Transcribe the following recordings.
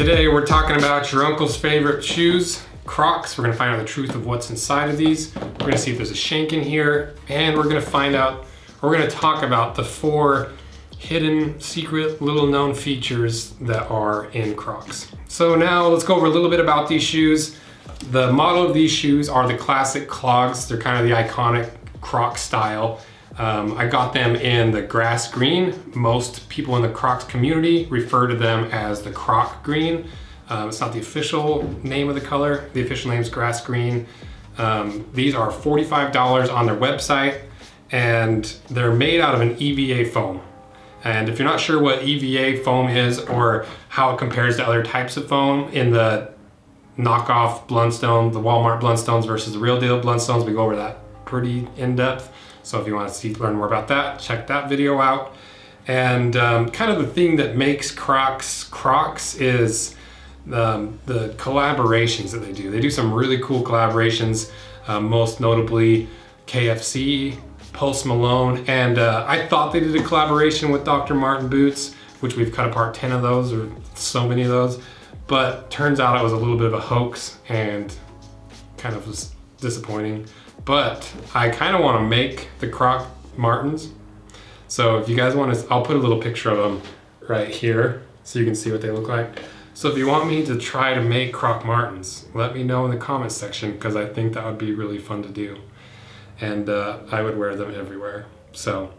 Today we're talking about your uncle's favorite shoes, Crocs. We're gonna find out the truth of what's inside of these. We're gonna see if there's a shank in here, and we're gonna talk about the 4 hidden, secret, little known features that are in Crocs. So now let's go over a little bit about these shoes. The model of these shoes are the classic clogs. They're kind of the iconic Croc style. I got them in the grass green. Most people in the Crocs community refer to them as the Croc green. It's not the official name of the color. The official name is grass green. These are $45 on their website, and they're made out of an EVA foam. And if you're not sure what EVA foam is or how it compares to other types of foam in the knockoff Blundstone, the Walmart Blundstones versus the real deal Blundstones, we go over that pretty in depth. So if you want to learn more about that, check that video out. And kind of the thing that makes Crocs is the collaborations that they do. They do some really cool collaborations, most notably KFC, Post Malone, and I thought they did a collaboration with Dr. Martin boots, which we've cut apart 10 of those, or so many of those, but turns out it was a little bit of a hoax and kind of was disappointing. But I kind of want to make the Croc Martins. So if you guys want to, I'll put a little picture of them right here so you can see what they look like. So if you want me to try to make Croc Martins, let me know in the comments section, because I think that would be really fun to do. And I would wear them everywhere. So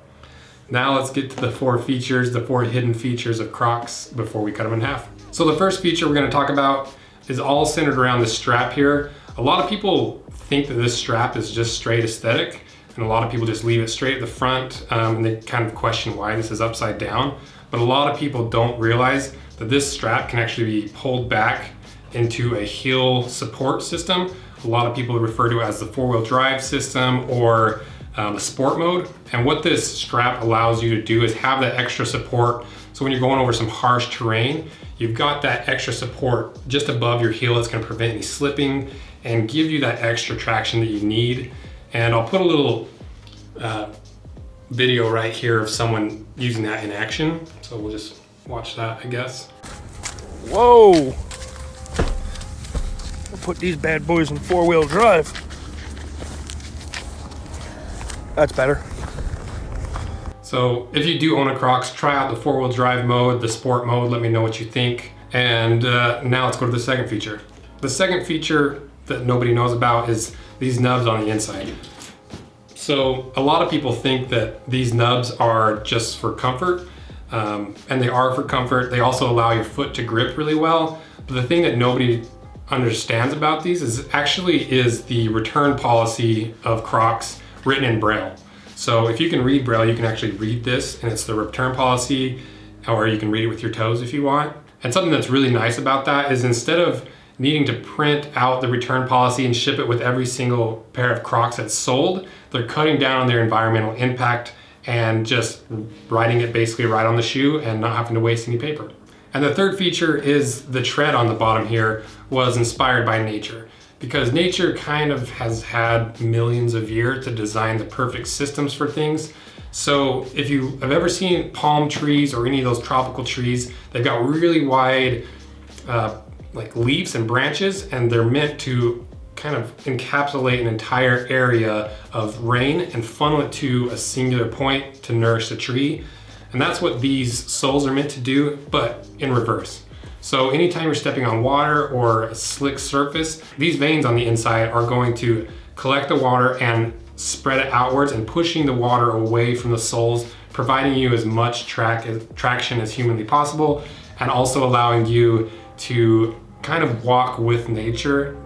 now let's get to the 4 features, the 4 hidden features of Crocs before we cut them in half. So the first feature we're going to talk about is all centered around this strap here. A lot of people think that this strap is just straight aesthetic, and a lot of people just leave it straight at the front, and they kind of question why this is upside down. But a lot of people don't realize that this strap can actually be pulled back into a heel support system. A lot of people refer to it as the 4-wheel drive system or the sport mode. And what this strap allows you to do is have that extra support. So when you're going over some harsh terrain, you've got that extra support just above your heel that's going to prevent any slipping and give you that extra traction that you need. And I'll put a little video right here of someone using that in action. So we'll just watch that, I guess. Whoa! We'll put these bad boys in 4-wheel drive. That's better. So if you do own a Crocs, try out the 4-wheel drive mode, the sport mode, let me know what you think. And now let's go to the second feature. The second feature that nobody knows about is these nubs on the inside. So a lot of people think that these nubs are just for comfort, and they are for comfort. They also allow your foot to grip really well. But the thing that nobody understands about these is the return policy of Crocs written in Braille. So if you can read Braille, you can actually read this, and it's the return policy, or you can read it with your toes if you want. And something that's really nice about that is instead of needing to print out the return policy and ship it with every single pair of Crocs that's sold, they're cutting down on their environmental impact and just writing it basically right on the shoe and not having to waste any paper. And the third feature is the tread on the bottom here was inspired by nature, because nature kind of has had millions of years to design the perfect systems for things. So if you have ever seen palm trees or any of those tropical trees, they've got really wide like leaves and branches, and they're meant to kind of encapsulate an entire area of rain and funnel it to a singular point to nourish the tree. And that's what these soles are meant to do, but in reverse. So anytime you're stepping on water or a slick surface, these veins on the inside are going to collect the water and spread it outwards and pushing the water away from the soles, providing you as much traction as humanly possible, and also allowing you to kind of walk with nature,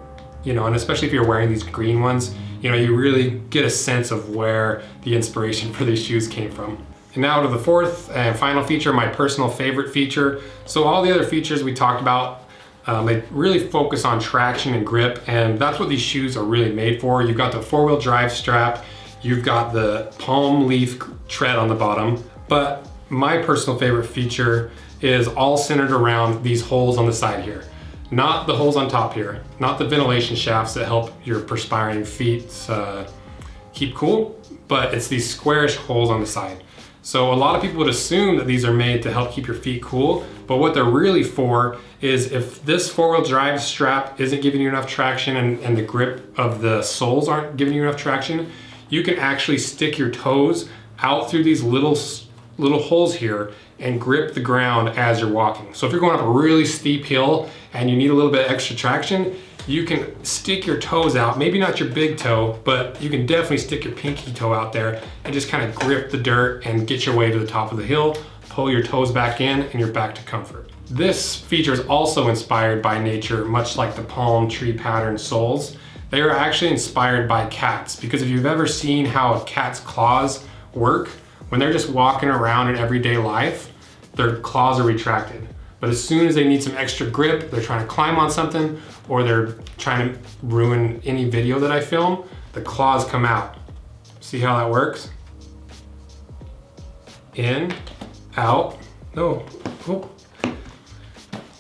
and especially if you're wearing these green ones, you really get a sense of where the inspiration for these shoes came from. And now to the fourth and final feature, my personal favorite feature. So all the other features we talked about, they really focus on traction and grip, and that's what these shoes are really made for. You've got the 4-wheel drive strap, you've got the palm leaf tread on the bottom, but my personal favorite feature is all centered around these holes on the side here. Not the holes on top here, not the ventilation shafts that help your perspiring feet keep cool, but it's these squarish holes on the side. So a lot of people would assume that these are made to help keep your feet cool, but what they're really for is if this four-wheel drive strap isn't giving you enough traction and the grip of the soles aren't giving you enough traction, you can actually stick your toes out through these little holes here and grip the ground as you're walking. So if you're going up a really steep hill and you need a little bit extra traction, you can stick your toes out, maybe not your big toe, but you can definitely stick your pinky toe out there and just kind of grip the dirt and get your way to the top of the hill, pull your toes back in, and you're back to comfort. This feature is also inspired by nature, much like the palm tree pattern soles. They are actually inspired by cats, because if you've ever seen how a cat's claws work, when they're just walking around in everyday life, their claws are retracted. But as soon as they need some extra grip, they're trying to climb on something, or they're trying to ruin any video that I film, the claws come out. See how that works? In, out, no. Oh.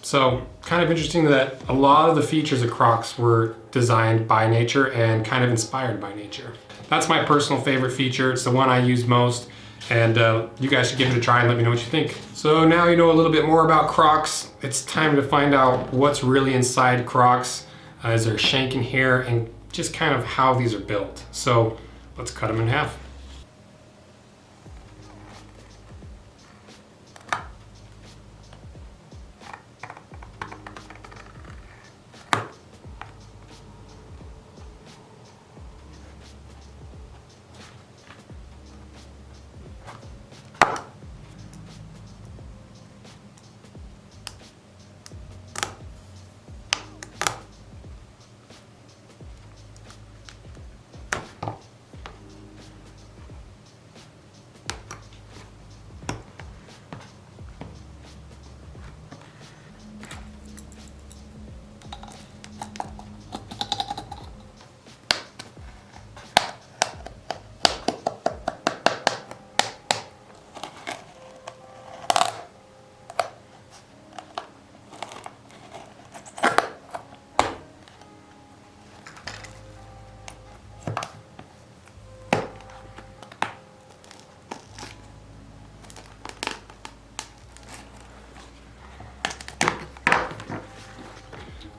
So kind of interesting that a lot of the features of Crocs were designed by nature and kind of inspired by nature. That's my personal favorite feature. It's the one I use most. And you guys should give it a try and let me know what you think. So now you know a little bit more about Crocs. It's time to find out what's really inside Crocs. Is there a shank in here, and just kind of how these are built. So let's cut them in half.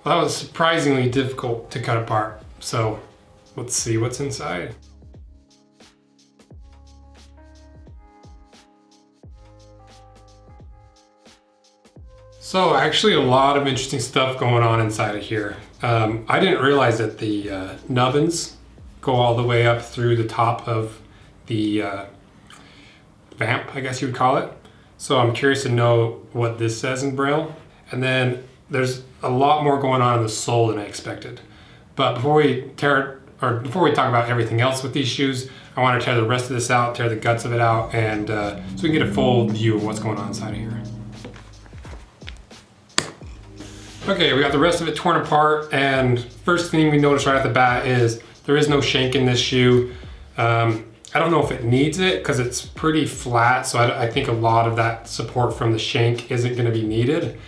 Well, that was surprisingly difficult to cut apart. So let's see what's inside. So actually a lot of interesting stuff going on inside of here. I didn't realize that the nubbins go all the way up through the top of the vamp, I guess you would call it. So I'm curious to know what this says in Braille. And then there's a lot more going on in the sole than I expected. But before we talk about everything else with these shoes, I want to tear the rest of this out, tear the guts of it out, and so we can get a full view of what's going on inside of here. Okay, we got the rest of it torn apart, and first thing we notice right off the bat is there is no shank in this shoe. I don't know if it needs it because it's pretty flat, so I think a lot of that support from the shank isn't going to be needed.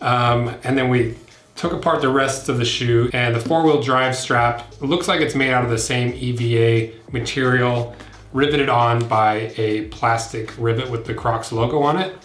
And then we took apart the rest of the shoe, and the four-wheel drive strap looks like it's made out of the same EVA material, riveted on by a plastic rivet with the Crocs logo on it.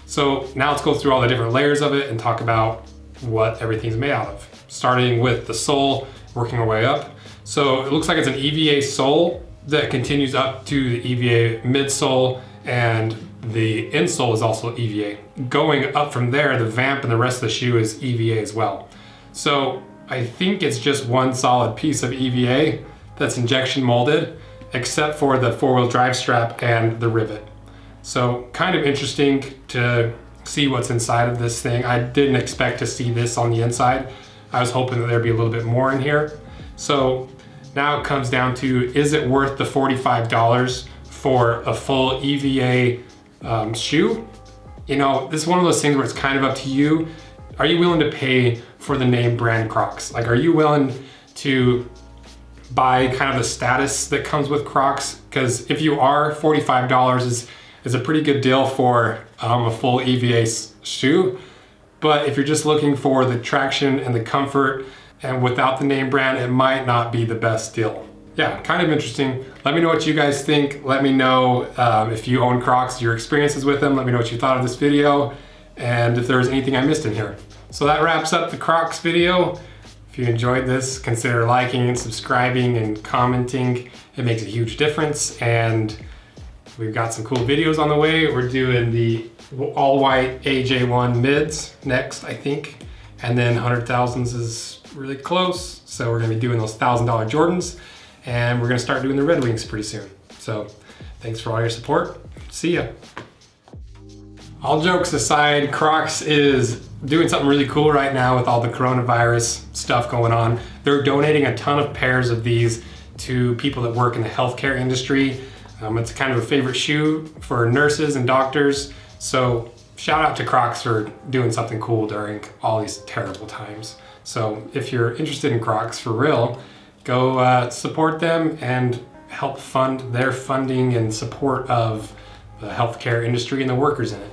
So now let's go through all the different layers of it and talk about what everything's made out of. Starting with the sole, working our way up. So it looks like it's an EVA sole that continues up to the EVA midsole, and the insole is also EVA. Going up from there, the vamp and the rest of the shoe is EVA as well. So I think it's just one solid piece of EVA that's injection molded, except for the four-wheel drive strap and the rivet. So kind of interesting to see what's inside of this thing. I didn't expect to see this on the inside. I was hoping that there'd be a little bit more in here. So now it comes down to, is it worth the $45 for a full EVA shoe? You know, this is one of those things where it's kind of up to you. Are you willing to pay for the name brand Crocs? Like, are you willing to buy kind of the status that comes with Crocs? Because if you are, $45 is a pretty good deal for a full EVA shoe. But if you're just looking for the traction and the comfort and without the name brand, it might not be the best deal. yeah, kind of interesting. Let me know what you guys think. Let me know if you own Crocs, your experiences with them. Let me know what you thought of this video and if there was anything I missed in here. So that wraps up the Crocs video. If you enjoyed this, consider liking and subscribing and commenting. It makes a huge difference. And we've got some cool videos on the way. We're doing the all white AJ1 mids next, I think. And then 100,000s is really close. So we're gonna be doing those $1,000 Jordans. And we're gonna start doing the Red Wings pretty soon. So thanks for all your support. See ya. All jokes aside, Crocs is doing something really cool right now with all the coronavirus stuff going on. They're donating a ton of pairs of these to people that work in the healthcare industry. It's kind of a favorite shoe for nurses and doctors. So shout out to Crocs for doing something cool during all these terrible times. So if you're interested in Crocs for real, go support them and help fund their funding and support of the healthcare industry and the workers in it.